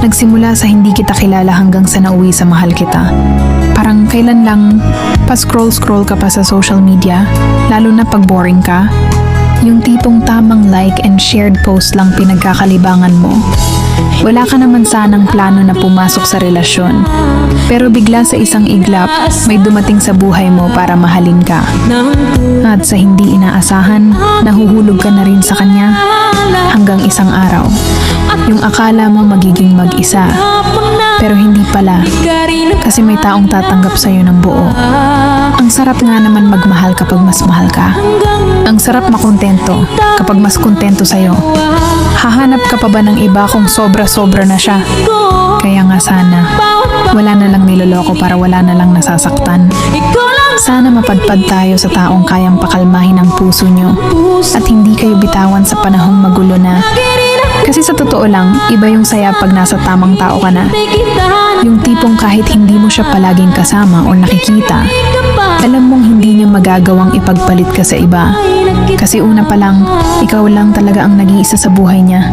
Nagsimula sa hindi kita kilala hanggang sa nauwi sa mahal kita. Parang kailan lang pa-scroll-scroll ka pa sa social media, lalo na pag boring ka. Yung tipong tamang like and shared post lang pinagkakalibangan mo. Wala ka naman sanang plano na pumasok sa relasyon. Pero bigla sa isang iglap, may dumating sa buhay mo para mahalin ka. At sa hindi inaasahan, nahuhulog ka na rin sa kanya hanggang isang araw. Yung akala mo magiging mag-isa, pero hindi pala, kasi may taong tatanggap sa'yo ng buo. Ang sarap nga naman magmahal kapag mas mahal ka. Ang sarap makontento kapag mas kontento sa'yo. Hahanap ka pa ba ng iba kung sobra-sobra na siya? Kaya nga sana, wala na lang niloloko para wala na lang nasasaktan. Sana mapadpad tayo sa taong kayang pakalmahin ang puso nyo at hindi kayo bitawan sa panahong magulo na. Kasi sa totoo lang, iba yung saya pag nasa tamang tao ka na. Yung tipong kahit hindi mo siya palaging kasama o nakikita, alam mong hindi niya magagawang ipagpalit ka sa iba. Kasi una pa lang, ikaw lang talaga ang nag-iisa sa buhay niya.